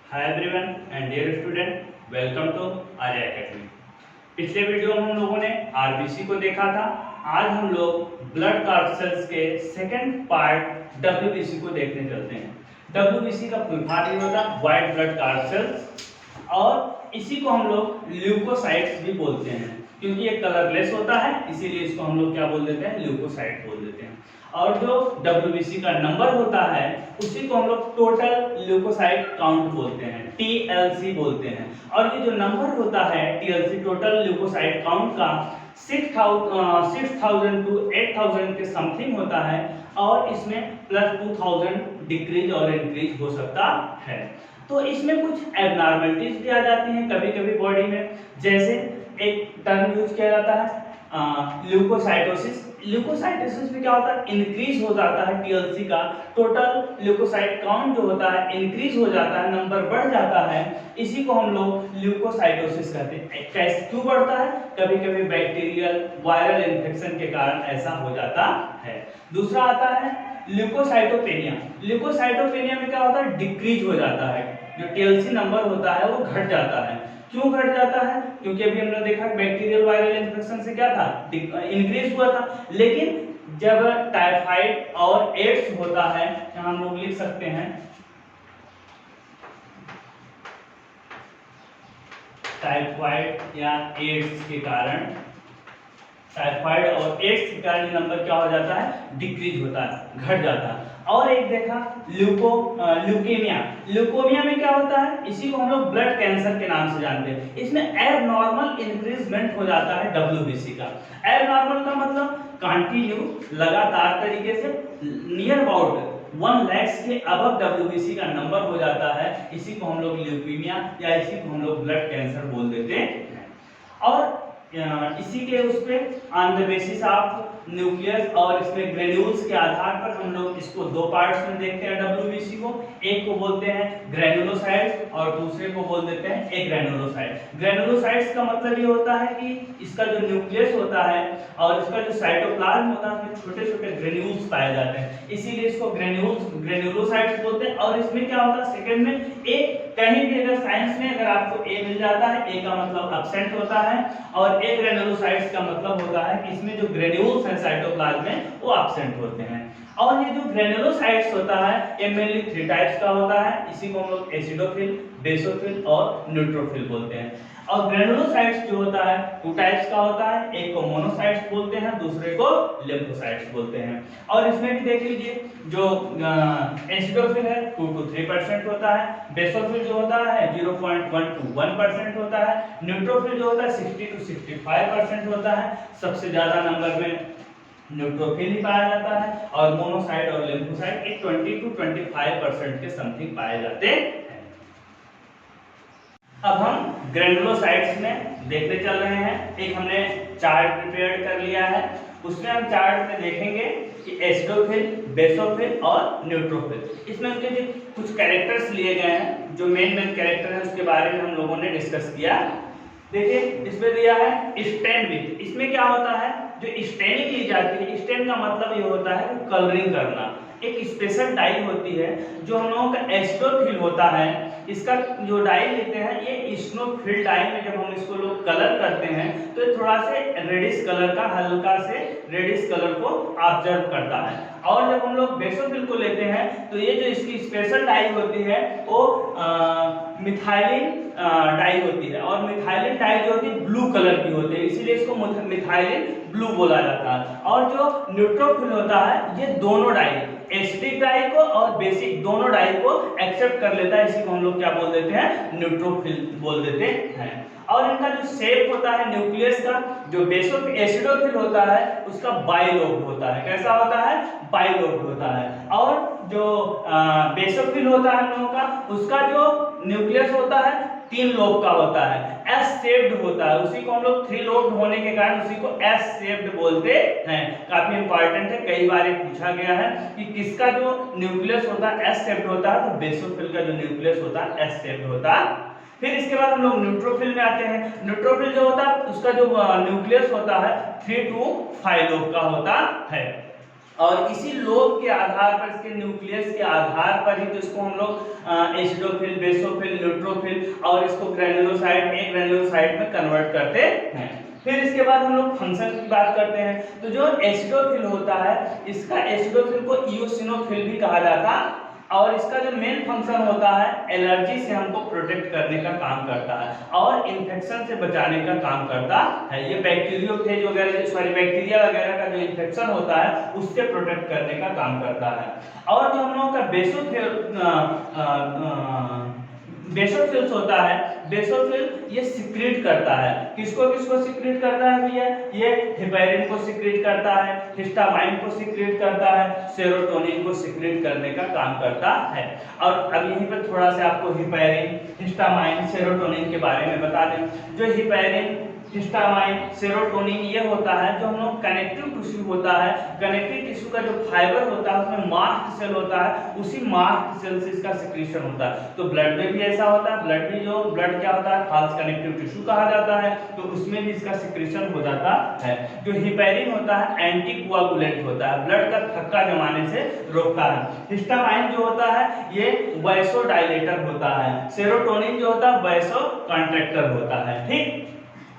Hi everyone and dear student, welcome to Arya academy. पिछले video में हम लोगों ने आरबीसी को देखा था। आज हम लोग ब्लड कार्सेल्स के सेकंड पार्ट डब्ल्यूबीसी को देखने चलते हैं। डब्ल्यूबीसी का फुल फॉर्म ये होता है व्हाइट ब्लड कार्सेल्स, और इसी को हम लोग ल्यूकोसाइट्स भी बोलते हैं। क्योंकि ये कलरलेस होता है इसीलिए इसको हम लोग क्या बोल देते हैं, ल्यूकोसाइट बोल देते हैं। और जो डब्ल्यूबीसी का नंबर होता है उसी को हम लोग टोटल ल्यूकोसाइट काउंट बोलते हैं, टीएलसी बोलते हैं। और ये जो नंबर होता है टीएलसी, टोटल ल्यूकोसाइट काउंट का 6000 टू 8000 के समथिंग होता है, और इसमें प्लस 2000 डिक्रीज और इंक्रीज हो सकता है। तो इसमें कुछ एबनॉर्मलिटीज भी आ जाती हैं कभी कभी बॉडी में। जैसे एक टर्म यूज किया जाता है ल्यूकोसाइटोसिस। ल्यूकोसाइटोसिस में क्या होता है, इंक्रीज हो जाता है टीएलसी का, टोटल ल्यूकोसाइट काउंट जो होता है इंक्रीज हो जाता है, नंबर बढ़ जाता है। इसी को हम लोग ल्यूकोसाइटोसिस कहते हैं। कैसे, क्यों बढ़ता है? कभी कभी बैक्टीरियल वायरल इन्फेक्शन के कारण ऐसा हो जाता है। दूसरा आता है ल्यूकोसाइटोपेनिया। ल्यूकोसाइटोपेनिया में क्या होता है, डिक्रीज हो जाता है, जो टीएलसी नंबर होता है वो घट जाता है। क्यों घट जाता है? क्योंकि अभी हमने देखा बैक्टीरियल वायरल इन्फेक्शन से क्या था, इंक्रीज हुआ था। लेकिन जब टाइफाइड और एड्स होता है, यहाँ हम लोग लिख सकते हैं टाइफाइड या एड्स के कारण, टाइफाइड और एड्स के कारण नंबर क्या हो जाता है, डिक्रीज होता है, घट जाता है। और एक देखा ल्यूकेमिया। ल्यूकोमिया में क्या होता है, इसी को हम लोग ब्लड कैंसर के नाम से जानते हैं। इसमें एबनॉर्मल इंक्रीजमेंट हो जाता है डब्ल्यूबीसी का। एबनॉर्मल का मतलब कंटिन्यू, लगातार तरीके से नियर अबाउट 1 लाख के अबव डब्ल्यूबीसी का नंबर हो जाता है। इसी को हम लोग ल्यूकेमिया या इसी को हम लोग ब्लड कैंसर बोल देते हैं। और इसी के उस पे on the basis of nucleus और इसमें ग्रेन्यूल्स के आधार पर हम लोग इसको दो पार्ट्स में देखते हैं डब्ल्यूबीसी को। एक को बोलते हैं ग्रेनुलोसाइट्स और दूसरे को बोल देते हैं एग्रेनुलोसाइट्स। ग्रेनुलोसाइट्स का मतलब ये होता है कि इसका जो न्यूक्लियस होता है और इसका जो साइटोप्लाज्म होता है उसमें छोटे छोटे ग्रेन्यूल्स पाए जाते हैं, इसीलिए इसको ग्रेनुलोसाइट्स बोलते हैं। और इसमें क्या होता है, सेकंड में ए, कहीं भी अगर साइंस में अगर आपको ए मिल जाता है, ए का मतलब एब्सेंट होता है, और एग्रेनुलोसाइट्स का मतलब होता है कि इसमें जो ग्रेन्यूल्स हैं साइटोप्लाज्म में वो एब्सेंट होते हैं। और ये जो ग्रेनुलोसाइट्स होता है ये मेनली 3 टाइप्स का होता है। इसी को हम लोग एसिडोफिल, बेसोफिल और न्यूट्रोफिल बोलते हैं। और ग्रेनुलोसाइट्स जो होता है 2 टाइप्स का होता है, एक को मोनोसाइट्स बोलते हैं, दूसरे को लिम्फोसाइट्स बोलते हैं। और इसमें भी देख लीजिए, जो एसिडोफिल है 2 to 3% होता है, बेसोफिल जो होता है 0.1 to 1% होता है, न्यूट्रोफिल जो होता है 60 to 65% होता है। सबसे ज्यादा नंबर में न्यूट्रोफिल ही पाया जाता है, और मोनोसाइट और लिम्फोसाइट 20 to 25% के समथिंग पाए जाते हैं। अब हम ग्रेनुलोसाइट्स में देखने चल रहे हैं। एक हमने चार्ट प्रिपेयर कर लिया है, उसमें हम चार्ट में देखेंगे कि एसिडोफिल, बेसोफिल और न्यूट्रोफिल, इसमें उनके जो कुछ कैरेक्टर्स लिए गए हैं, जो मेन कैरेक्टर है उसके बारे में हम लोगों ने डिस्कस किया। देखिए इसमें दिया है स्टेन विथ। इसमें क्या होता है, जो स्टेनिंग ली जाती है, स्टेन का मतलब ये होता है कलरिंग करना। एक स्पेशल डाई होती है जो हम लोगों का एसिडोफिल होता है, इसका जो डाई लेते हैं ये स्नोफिल डाई में जब हम इसको लोग कलर करते हैं तो ये थोड़ा से रेडिश कलर का, हल्का से रेडिश कलर को ऑब्जर्व करता है। और जब हम लोग बेसोफिल को लेते हैं तो ये जो इसकी स्पेशल डाई होती है वो मिथाइलिन डाई होती है, और मिथाइलिन डाई जो होती है ब्लू कलर की होती है, इसीलिए इसको मिथाइलिन ब्लू बोला जाता है। और जो न्यूट्रोफिल होता है ये दोनों डाई, एसिडिक डाई को और बेसिक दोनों डाई को एक्सेप्ट कर लेता है, इसी को हम लोग क्या बोल देते हैं, न्यूट्रोफिल बोल देते हैं। और इनका जो शेप होता है न्यूक्लियस का, जो एसिडोफिल होता है उसका बाइलोब्ड होता है। कैसा होता है, बाइलोब्ड होता है। और जो बेसोफिल होता है हम लोगों का, उसका जो न्यूक्लियस होता है 3 लोब का होता है, एस शेप्ड होता है, उसी को हम लोग 3 लोब होने के कारण उसी को एस शेप्ड बोलते हैं। काफी इंपॉर्टेंट है, कई बार पूछा गया है कि किसका जो न्यूक्लियस होता है एस शेप्ड होता है, तो बेसोफिल का जो न्यूक्लियस होता है एस शेप्ड होता है। फिर इसके बाद हम लोग न्यूट्रोफिल में आते हैं। न्यूट्रोफिल जो होता है उसका जो न्यूक्लियस होता है 3 to 5 लोब का होता है। और इसी लोब के आधार पर, इसके न्यूक्लियस के आधार पर ही तो इसको हम लोग एसिडोफिल, बेसोफिल, न्यूट्रोफिल और इसको ग्रैन्युलोसाइट, एक ग्रैन्युलोसाइट में कन्वर्ट करते हैं। फिर इसके बाद हम लोग फंक्शन की बात करते हैं। तो जो एसिडोफिल होता है, इसका एसिडोफिल को इओसिनोफिल भी कहा जाता है और इसका जो मेन फंक्शन होता है एलर्जी से हमको प्रोटेक्ट करने का काम करता है और इन्फेक्शन से बचाने का काम करता है। ये बैक्टीरियोफेज वगैरह, सॉरी बैक्टीरिया वगैरह का जो इन्फेक्शन होता है उससे प्रोटेक्ट करने का काम करता है। और जो हम लोगों का बेसोफिल्स होता है, बेसोफिल ये सिक्रीट करता है। किसको किसको सिक्रीट करता है भैया? ये हिपैरिन को सिक्रीट करता है, हिस्टामाइन को सिक्रीट करता है, सेरोटोनिन को सिक्रीट करने का काम करता है। और अब यहीं पर थोड़ा सा आपको हिपैरिन, हिस्टामाइन, सेरोटोनिन के बारे में बता दें। जो हिपैरिन, हिस्टामाइन, सेरोटोनिन ये होता है जो हम लोग कनेक्टिव टिश्यू होता है, कनेक्टिव टिश्यू का जो फाइबर होता है उसमें मास्ट सेल होता है, उसी मास्ट सेल से इसका सिक्रीशन होता है। तो ब्लड में भी ऐसा होता है, ब्लड क्या होता है? फाल्स कनेक्टिव टिश्यू कहा जाता है, तो उसमें भी इसका सिक्रीशन हो जाता है। जो हिपैरिन होता है एंटीकोआगुलेंट होता है, ब्लड का थक्का जमाने से रोकता है। हिस्टामाइन जो होता है ये वैसोडाइलेटर होता है, सेरोटोनिन जो होता है वैसोकॉन्ट्रैक्टर होता है। ठीक।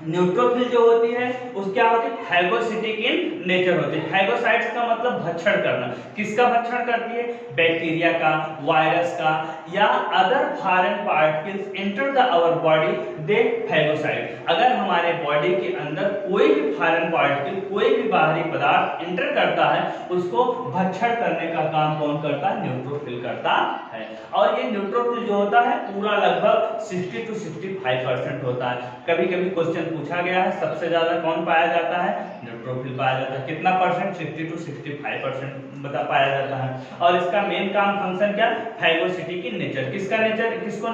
न्यूट्रोफिल जो होती है उस क्या होती है? फैगोसिटिक इन नेचर होती है। फैगोसाइट्स का मतलब भक्षण करना। किसका भक्षण करती है? बैक्टीरिया का, वायरस का या other foreign particles enter the our body, they phagocyte. अगर हमारे बॉडी के अंदर कोई भी फॉरेन पार्टिकल, कोई भी बाहरी पदार्थ एंटर करता है उसको भक्षण करने का काम कौन करता है? न्यूट्रोफिल करता है। और ये न्यूट्रोफिल जो होता है पूरा लगभग 60 to 65% होता है। कभी कभी क्वेश्चन पूछा गया है सबसे ज्यादा कौन पाया जाता है? न्यूट्रोफिल पाया जाता है। कितना परसेंट? 60 to 65% बता पाया जाता है। और इसका मेन काम फंक्शन क्या? Phagocytic in nature. किसका नेचर? किसको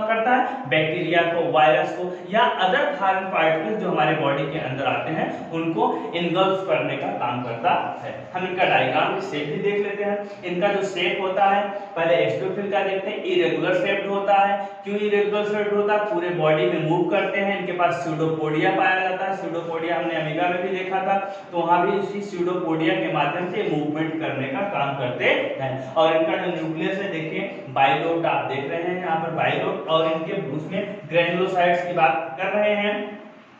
करता है? बैक्टीरिया को, वायरस को या अदर फॉरेन पार्टिकल्स जो हमारे बॉडी के अंदर आते हैं उनको इनगल्फ करने का काम करता है। हम इनका डायग्राम शेप भी देख लेते हैं। इनका जो शेप होता है, पहले एसिडोफिल का देखते हैं। इरेगुलर शेप्ड होता है। क्यों इरेगुलर शेप्ड होता है? पूरे बॉडी में मूव करते हैं। इनके पास स्यूडोपोडिया पाया जाता है। स्यूडोपोडिया हमने अमीबा में भी देखा था, तो वहां भी इसी स्यूडोपोडिया के माध्यम से मूवमेंट करने का काम करते हैं। और इनका जो न्यूक्लियस है देखिए बाइलोब्ड, आप देख रहे हैं यहाँ पर बाइलोब्ड, और इनके उसमें ग्रैन्युलोसाइट्स की बात कर रहे हैं,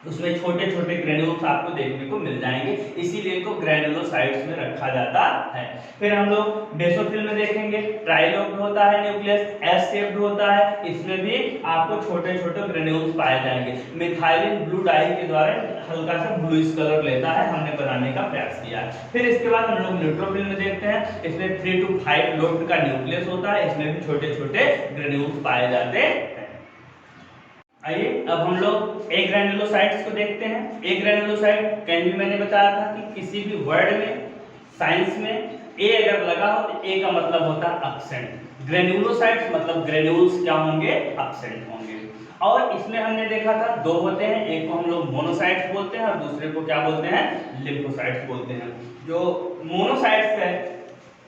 उसमें छोटे छोटे ग्रेन्यूल्स आपको देखने को मिल जाएंगे, इसीलिए इनको ग्रेनुलोसाइट्स में रखा जाता है। फिर हम लोग बेसोफिल में देखेंगे, ट्राइलोब्ड होता है न्यूक्लियस, एस शेप्ड होता है, इसमें भी आपको छोटे छोटे ग्रेन्यूल्स पाए जाएंगे। मिथाइलिन ब्लू डाई के द्वारा हल्का सा ब्लूइश कलर लेता है, हमने बनाने का प्रयास किया है। फिर इसके बाद हम लोग न्यूट्रोफिल में देखते हैं, इसमें 3 to 5 लोब्ड का न्यूक्लियस होता है, इसमें भी छोटे छोटे ग्रेन्यूल्स पाए जाते हैं। आइए अब हम लोग ए ग्रैन्युलोसाइट्स को देखते हैं। ए ग्रैन्युलोसाइट कहीं भी मैंने बताया था कि किसी भी वर्ड में, साइंस में ए अगर लगा हो तो ए का मतलब होता है एब्सेंट। ग्रैन्युलोसाइट्स मतलब ग्रेन्यूल्स क्या होंगे? एब्सेंट होंगे। और इसमें हमने देखा था दो होते हैं, एक को हम लोग मोनोसाइट्स बोलते हैं और दूसरे को क्या बोलते हैं? लिम्फोसाइट्स बोलते हैं। जो मोनोसाइट्स है,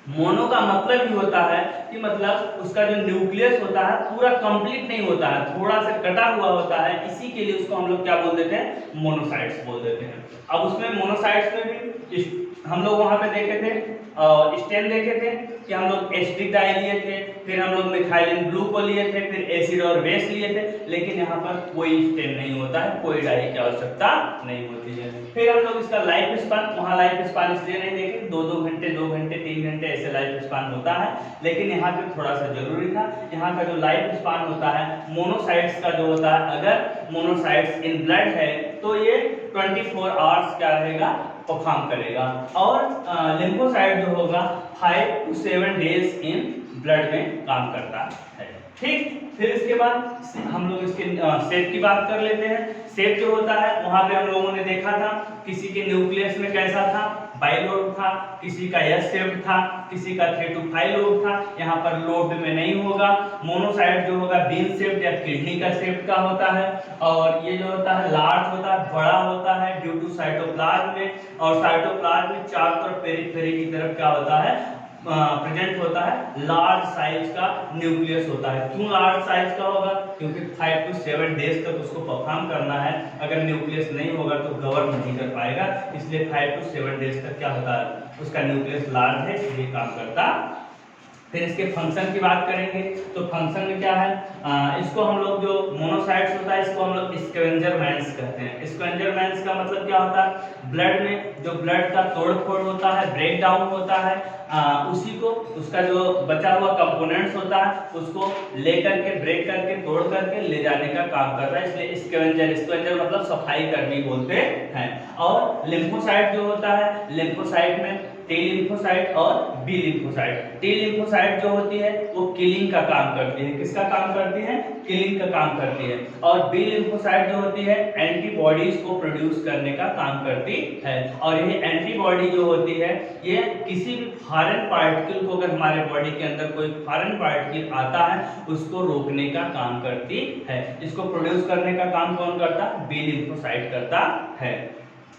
मोनो का मतलब ही होता है कि मतलब उसका जो न्यूक्लियस होता है पूरा कंप्लीट नहीं होता है, थोड़ा सा कटा हुआ होता है, इसी के लिए उसको हम लोग क्या बोल देते हैं? मोनोसाइट्स बोल देते हैं। अब उसमें मोनोसाइट्स में भी हम लोग वहां पे देखे थे, स्टेन देखे थे कि हम लोग एसिडिक डाई लिए थे, फिर हम लोग मिथाइलिन ब्लू को लिए थे, फिर एसिड और बेस लिए थे, लेकिन यहाँ पर कोई स्टेन नहीं होता है, कोई डाई की आवश्यकता नहीं होती है। फिर हम लोग इसका लाइफ स्पान, वहाँ लाइफ स्पान इसलिए नहीं देखे, 2 घंटे 2 घंटे 3 घंटे ऐसे लाइफ स्पान होता है, लेकिन यहाँ पे थोड़ा सा जरूरी था। यहाँ का जो लाइफ स्पान होता है मोनोसाइट्स का जो होता है, अगर मोनोसाइट्स इन ब्लड है तो ये 24 आवर्स क्या रहेगा? परफॉर्म करेगा। और लिम्फोसाइट जो होगा 5 to 7 डेज इन ब्लड में काम करता है। ठीक। फिर इसके बाद हम लोग इसके शेप की बात कर लेते हैं। शेप जो होता है वहां पे हम लोगों ने देखा था किसी के न्यूक्लियस में कैसा था? बाइलोब था, किसी का एस शेप था, किसी का 3 to 5 लोब था, यहाँ पर लोब में नहीं होगा। मोनोसाइट जो होगा बीन शेप या किडनी का शेप का होता है, और ये जो होता है लार्ज होता है, बड़ा होता है ड्यू टू साइटोप्लाज्म में, और साइटोप्लाज्म में चारों तरफ पेरिफेरी की तरफ क्या होता है? प्रेजेंट होता है, लार्ज साइज का न्यूक्लियस होता है। क्यों लार्ज साइज का होगा? क्योंकि 5 to 7 डेज तक उसको परफॉर्म करना है। अगर न्यूक्लियस नहीं होगा तो गवर्न नहीं कर पाएगा, इसलिए 5 to 7 डेज तक क्या होता है, उसका न्यूक्लियस लार्ज है, इसलिए काम करता। फिर इसके फंक्शन की बात करेंगे तो फंक्शन में क्या है, इसको हम लोग जो मोनोसाइट्स होता है इसको हम लोग स्कैवेंजर मैन्स कहते हैं। स्कैवेंजर मैन्स का मतलब क्या होता है, ब्लड में जो ब्लड का तोड़-फोड़ होता है, ब्रेक डाउन होता है, उसी को उसका जो बचा हुआ कंपोनेंट्स होता है उसको लेकर के ब्रेक करके तोड़ करके ले जाने का काम करता है, इसलिए स्कैवेंजर मतलब सफाई कर्मी बोलते हैं। और लिम्फोसाइट जो होता है, लिम्फोसाइट में टी लिम्फोसाइट और बी लिम्फोसाइट। टी लिम्फोसाइट जो होती है वो किलिंग का काम करती है। किसका काम करती है? किलिंग का काम करती है। और बी लिम्फोसाइट जो होती है एंटीबॉडीज को प्रोड्यूस करने का काम करती है। और ये एंटीबॉडी जो होती है ये किसी भी फॉरेन पार्टिकल को, अगर हमारे बॉडी के अंदर कोई फॉरेन पार्टिकल आता है उसको रोकने का काम करती है। इसको प्रोड्यूस करने का काम कौन करता? बी लिम्फोसाइट करता है।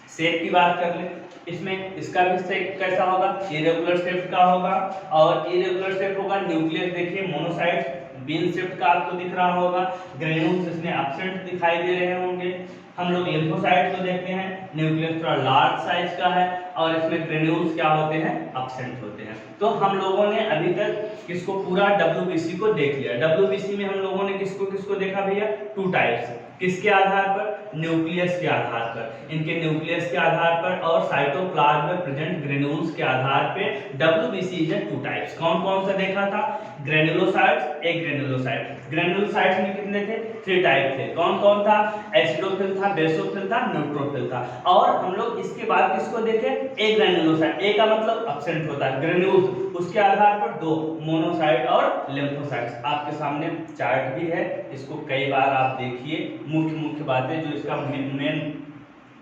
शेप की बात कर ले, इसमें इसका भी शेप कैसा होगा? इरेगुलर शेप का होगा। और इरेगुलर शेप होगा, न्यूक्लियस देखिए मोनोसाइट बीन शेप का आपको दिख रहा होगा, ग्रेन्यूल्स इसमें एब्सेंट दिखाई दे रहे होंगे। हम लोग लिम्फोसाइट को देखते हैं, न्यूक्लियस थोड़ा लार्ज साइज का है और इसमें ग्रेन्यूल्स क्या होते हैं? एब्सेंट होते हैं। तो हम लोगों ने अभी तक इसको पूरा WBC को देख लिया। WBC में हम लोगों ने किसको किसको देखा भैया? 2 टाइप्स। किसके आधार पर? न्यूक्लियस के आधार पर, इनके न्यूक्लियस के आधार पर और साइटोप्लाज्म में प्रेजेंट ग्रेन्यूल्स के आधार पे WBC इज 2 टाइप्स। कौन कौन सा देखा था? ग्रेनुलोसाइट्स, एक ग्रेनुलोसाइट। ग्रेनुलोसाइट्स में कितने थे? 3 टाइप थे। कौन कौन था? एसिडोफिल था, बेसोफिल था, न्यूट्रोफिल था। और हम लोग इसके बाद किसको देखे? एक ग्रेनुलोसाइट। ए का मतलब एब्सेंट होता है, ग्रेन्यूल्स, उसके आधार पर 2 मोनोसाइट और लिम्फोसाइट्स। आपके सामने चार्ट भी है, इसको कई बार आप देखिए। मुख्य मुख्य बातें जो इसका मेन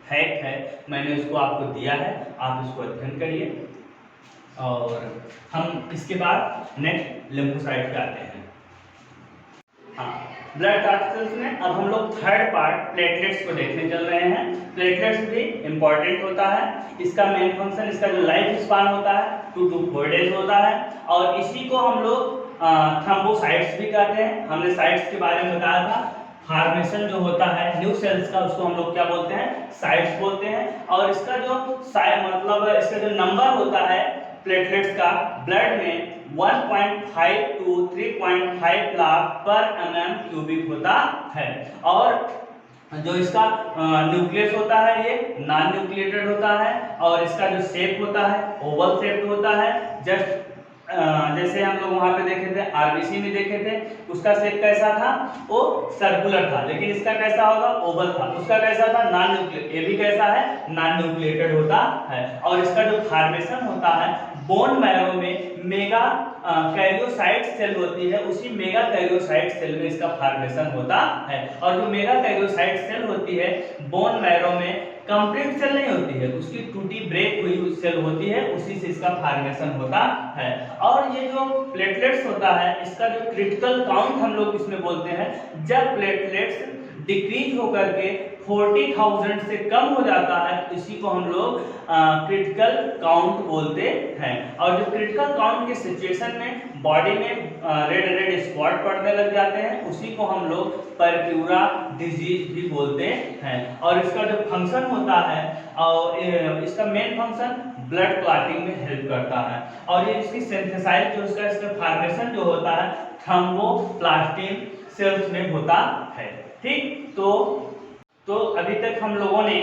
फैक्ट है मैंने उसको आपको दिया है, आप इसको अध्ययन करिए। और हम इसके बाद नेक्स्ट लिम्फोसाइट पे आते हैं। हाँ, ब्लड कार्टिकल्स में अब हम लोग थर्ड पार्ट प्लेटलेट्स को देखने चल रहे हैं। प्लेटलेट्स भी इंपॉर्टेंट होता है। इसका मेन फंक्शन, इसका जो लाइफ स्पान होता है 2 to 4 डेज होता है। और इसी को हम लोग थ्रोम्बोसाइट्स भी कहते हैं। हमने साइट्स के बारे में बताया था। फॉर्मेशन जो होता है न्यू सेल्स का उसको हम लोग क्या बोलते हैं? साइट्स बोलते हैं। और इसका जो मतलब इसका जो नंबर होता है प्लेटलेट्स का ब्लड में 1.5 to 3.5 लाख पर mm क्यूबिक होता है। और जो इसका न्यूक्लियस होता है ये नॉन न्यूक्लिएटेड होता है। और इसका जो शेप होता है ओवल शेप होता है। जस्ट जैसे हम लोग वहां पे देखे थे आरबीसी में देखे थे, उसका शेप कैसा था? वो सर्कुलर था। लेकिन इसका कैसा होगा? ओवल था। उसका कैसा था? Non nucleated. ये भी कैसा है? नॉन न्यूक्लिएटेड होता है। और इसका जो फॉर्मेशन होता है बोन मैरो में मेगा कैरियोसाइट सेल होती है, उसी मेगा कैरियोसाइट सेल में इसका फॉर्मेशन होता है। और जो मेगा कैरियोसाइट सेल होती है बोन मैरो में कंप्लीट सेल नहीं होती है, उसकी टूटी ब्रेक हुई सेल होती है, उसी से इसका फॉर्मेशन होता है। और ये जो प्लेटलेट्स होता है इसका जो क्रिटिकल काउंट हम लोग इसमें बोलते हैं, जब प्लेटलेट्स डिक्रीज होकर के 40,000 से कम हो जाता है तो इसी को हम लोग क्रिटिकल काउंट बोलते हैं। और जो क्रिटिकल काउंट के सिचुएशन में बॉडी में रेड रेड स्पॉट पड़ने लग जाते हैं, उसी को हम लोग परप्यूरा डिजीज भी बोलते हैं। और इसका जो फंक्शन होता है और इसका मेन फंक्शन ब्लड क्लॉटिंग में हेल्प करता है। और ये इसकी सिंथेसाइज जो इसका फॉर्मेशन जो होता है थ्रोम्बोप्लास्टिन सेल्स में होता है। ठीक, तो अभी तक हम लोगों ने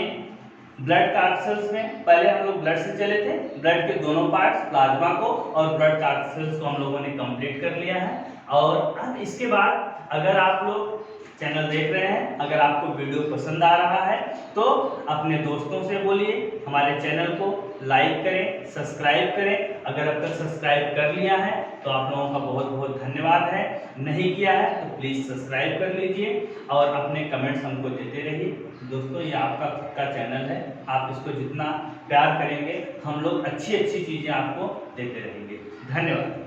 ब्लड कार्टिकल्स में पहले हम लोग ब्लड से चले थे, ब्लड के दोनों पार्ट्स प्लाज्मा को और ब्लड कार्टिकल्स को हम लोगों ने कंप्लीट कर लिया है। और अब इसके बाद अगर आप लोग चैनल देख रहे हैं, अगर आपको वीडियो पसंद आ रहा है तो अपने दोस्तों से बोलिए हमारे चैनल को लाइक करें, सब्सक्राइब करें। अगर अब तक सब्सक्राइब कर लिया है तो आप लोगों का बहुत बहुत धन्यवाद है, नहीं किया है तो प्लीज़ सब्सक्राइब कर लीजिए और अपने कमेंट्स हमको देते रहिए। दोस्तों ये आपका खुद का चैनल है, आप इसको जितना प्यार करेंगे हम लोग अच्छी अच्छी चीज़ें आपको देते रहेंगे। धन्यवाद।